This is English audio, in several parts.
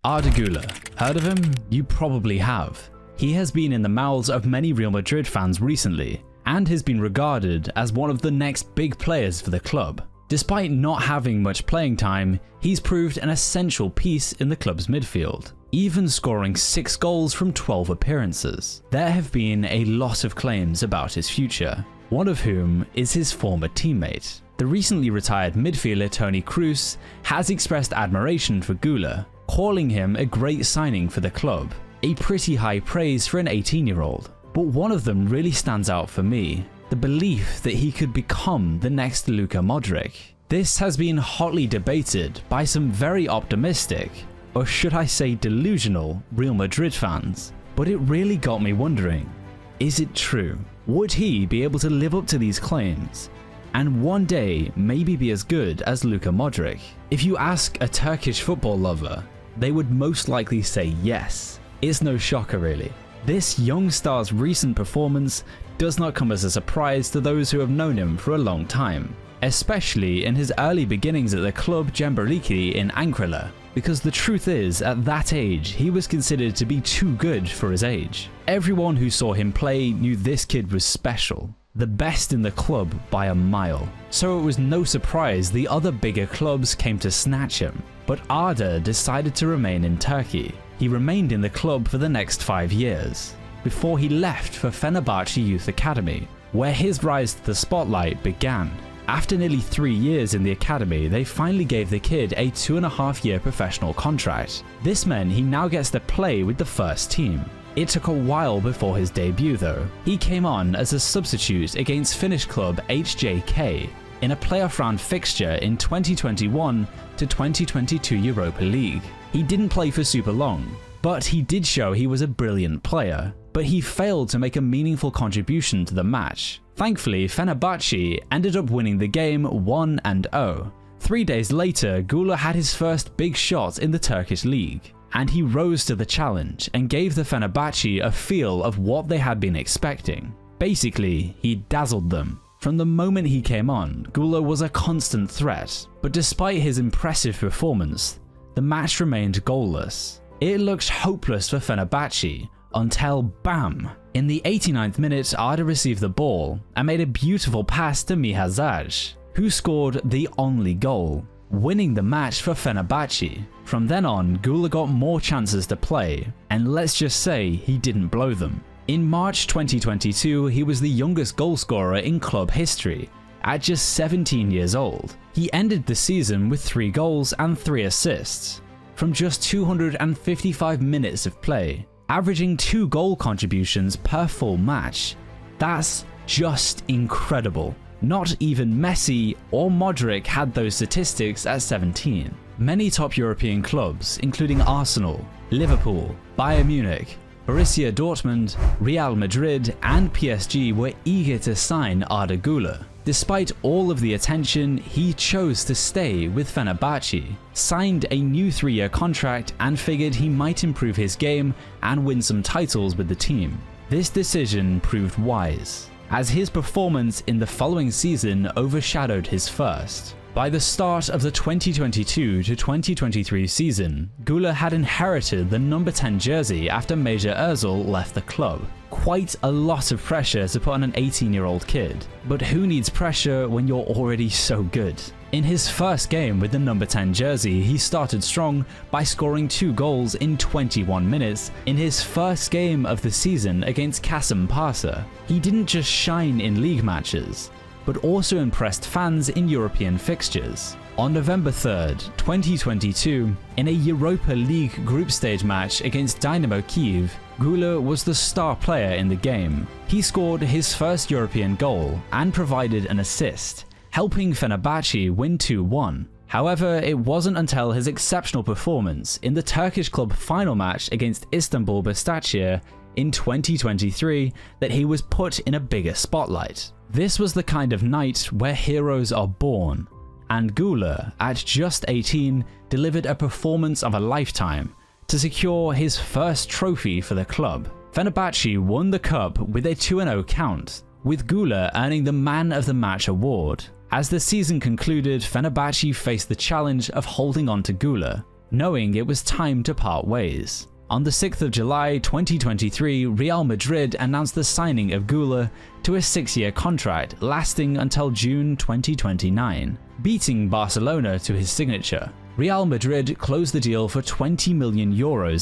Arda Guler. Heard of him? You probably have. He has been in the mouths of many Real Madrid fans recently, and has been regarded as one of the next big players for the club. Despite not having much playing time, he's proved an essential piece in the club's midfield, even scoring 6 goals from 12 appearances. There have been a lot of claims about his future, one of whom is his former teammate. The recently retired midfielder Toni Kroos has expressed admiration for Guler, calling him a great signing for the club, a pretty high praise for an 18-year-old. But one of them really stands out for me, the belief that he could become the next Luka Modric. This has been hotly debated by some very optimistic, or should I say delusional, Real Madrid fans, but it really got me wondering, is it true? Would he be able to live up to these claims, and one day maybe be as good as Luka Modric? If you ask a Turkish football lover, they would most likely say yes. It's no shocker really. This young star's recent performance does not come as a surprise to those who have known him for a long time, especially in his early beginnings at the club Cemberliki in Ankara, because the truth is, at that age, he was considered to be too good for his age. Everyone who saw him play knew this kid was special, the best in the club by a mile. So it was no surprise the other bigger clubs came to snatch him. But Arda decided to remain in Turkey. He remained in the club for the next 5 years, before he left for Fenerbahce Youth Academy, where his rise to the spotlight began. After nearly 3 years in the academy, they finally gave the kid a 2.5-year professional contract. This meant he now gets to play with the first team. It took a while before his debut though. He came on as a substitute against Finnish club HJK in a playoff round fixture in 2021 to 2022 Europa League. He didn't play for super long, but he did show he was a brilliant player, but he failed to make a meaningful contribution to the match. Thankfully, Fenerbahce ended up winning the game 1-0. 3 days later, Guler had his first big shot in the Turkish league, and he rose to the challenge and gave the Fenerbahce a feel of what they had been expecting. Basically, he dazzled them. From the moment he came on, Guler was a constant threat, but despite his impressive performance, the match remained goalless. It looked hopeless for Fenerbahce until BAM! In the 89th minute, Arda received the ball and made a beautiful pass to Mihazaj, who scored the only goal, winning the match for Fenerbahce. From then on, Guler got more chances to play, and let's just say he didn't blow them. In March 2022, he was the youngest goalscorer in club history, at just 17 years old. He ended the season with 3 goals and 3 assists, from just 255 minutes of play, averaging 2 goal contributions per full match. That's just incredible. Not even Messi or Modric had those statistics at 17. Many top European clubs, including Arsenal, Liverpool, Bayern Munich, Borussia Dortmund, Real Madrid and PSG were eager to sign Arda Guler. Despite all of the attention, he chose to stay with Fenerbahce, signed a new 3-year contract and figured he might improve his game and win some titles with the team. This decision proved wise, as his performance in the following season overshadowed his first. By the start of the 2022 to 2023 season, Guler had inherited the number 10 jersey after Major Ozil left the club. Quite a lot of pressure to put on an 18-year-old kid, but who needs pressure when you're already so good? In his first game with the number 10 jersey, he started strong by scoring 2 goals in 21 minutes in his first game of the season against Kasımpaşa. He didn't just shine in league matches, but also impressed fans in European fixtures. On November 3rd, 2022, in a Europa League group stage match against Dynamo Kiev, Guler was the star player in the game. He scored his first European goal and provided an assist, helping Fenerbahce win 2-1. However, it wasn't until his exceptional performance in the Turkish club final match against Istanbul Başakşehir in 2023 that he was put in a bigger spotlight. This was the kind of night where heroes are born, and Guler, at just 18, delivered a performance of a lifetime to secure his first trophy for the club. Fenerbahce won the cup with a 2-0 count, with Guler earning the Man of the Match award. As the season concluded, Fenerbahce faced the challenge of holding on to Guler, knowing it was time to part ways. On the 6th of July 2023, Real Madrid announced the signing of Guler to a 6-year contract lasting until June 2029, beating Barcelona to his signature. Real Madrid closed the deal for €20 million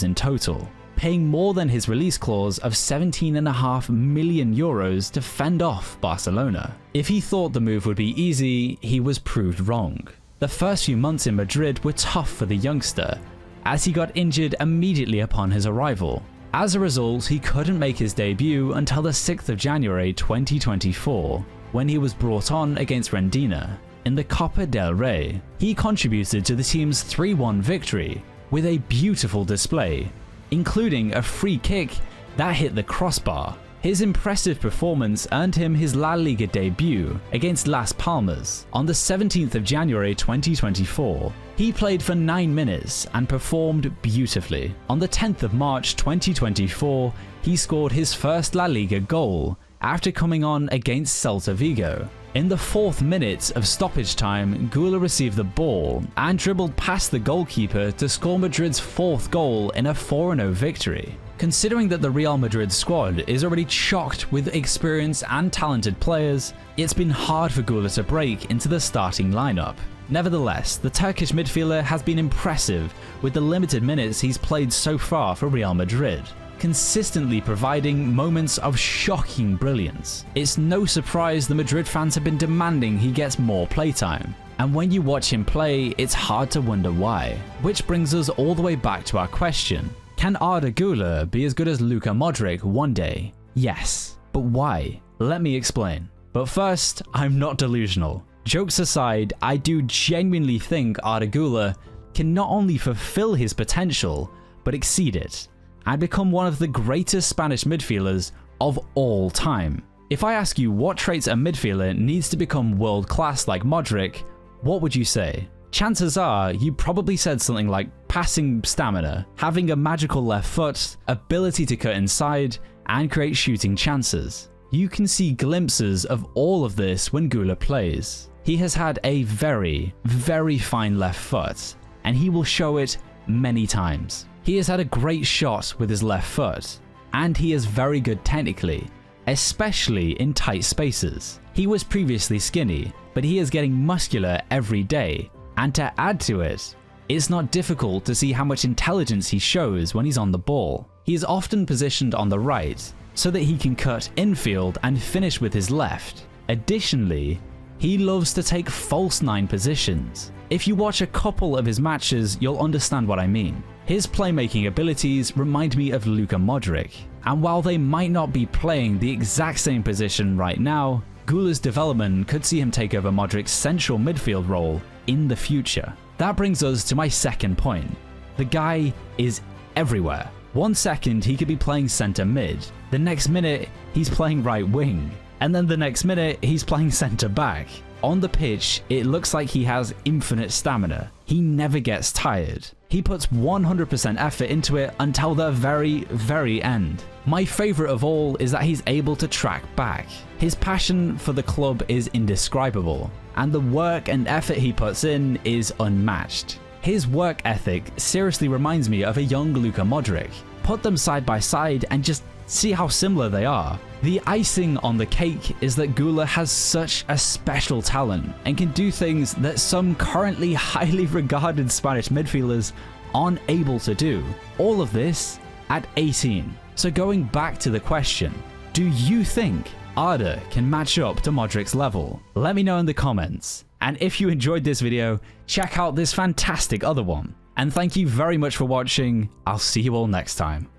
in total, paying more than his release clause of €17.5 million to fend off Barcelona. If he thought the move would be easy, he was proved wrong. The first few months in Madrid were tough for the youngster, as he got injured immediately upon his arrival. As a result, he couldn't make his debut until the 6th of January 2024, when he was brought on against Rendina in the Copa del Rey. He contributed to the team's 3-1 victory with a beautiful display, including a free kick that hit the crossbar. His impressive performance earned him his La Liga debut against Las Palmas on the 17th of January 2024. He played for 9 minutes and performed beautifully. On the 10th of March 2024, he scored his first La Liga goal after coming on against Celta Vigo. In the 4th minute of stoppage time, Guler received the ball and dribbled past the goalkeeper to score Madrid's 4th goal in a 4-0 victory. Considering that the Real Madrid squad is already chocked with experienced and talented players, it's been hard for Guler to break into the starting lineup. Nevertheless, the Turkish midfielder has been impressive with the limited minutes he's played so far for Real Madrid, consistently providing moments of shocking brilliance. It's no surprise the Madrid fans have been demanding he gets more playtime, and when you watch him play, it's hard to wonder why. Which brings us all the way back to our question: can Arda Guler be as good as Luka Modric one day? Yes, but why? Let me explain. But first, I'm not delusional. Jokes aside, I do genuinely think Arda Guler can not only fulfill his potential, but exceed it, and become one of the greatest Spanish midfielders of all time. If I ask you what traits a midfielder needs to become world class like Modric, what would you say? Chances are you probably said something like passing stamina, having a magical left foot, ability to cut inside, and create shooting chances. You can see glimpses of all of this when Guler plays. He has had a very, very fine left foot, and he will show it many times. He has had a great shot with his left foot, and he is very good technically, especially in tight spaces. He was previously skinny, but he is getting muscular every day, and to add to it, it's not difficult to see how much intelligence he shows when he's on the ball. He is often positioned on the right, so that he can cut infield and finish with his left. Additionally, he loves to take false 9 positions. If you watch a couple of his matches, you'll understand what I mean. His playmaking abilities remind me of Luka Modric, and while they might not be playing the exact same position right now, Guler's development could see him take over Modric's central midfield role in the future. That brings us to my second point. The guy is everywhere. 1 second he could be playing centre mid, the next minute he's playing right wing, and then the next minute he's playing centre back. On the pitch, it looks like he has infinite stamina. He never gets tired. He puts 100% effort into it until the very, very end. My favourite of all is that he's able to track back. His passion for the club is indescribable, and the work and effort he puts in is unmatched. His work ethic seriously reminds me of a young Luka Modric. Put them side by side and just see how similar they are. The icing on the cake is that Guler has such a special talent and can do things that some currently highly regarded Spanish midfielders aren't able to do. All of this at 18. So going back to the question, do you think Arda can match up to Modric's level? Let me know in the comments. And if you enjoyed this video, check out this fantastic other one. And thank you very much for watching. I'll see you all next time.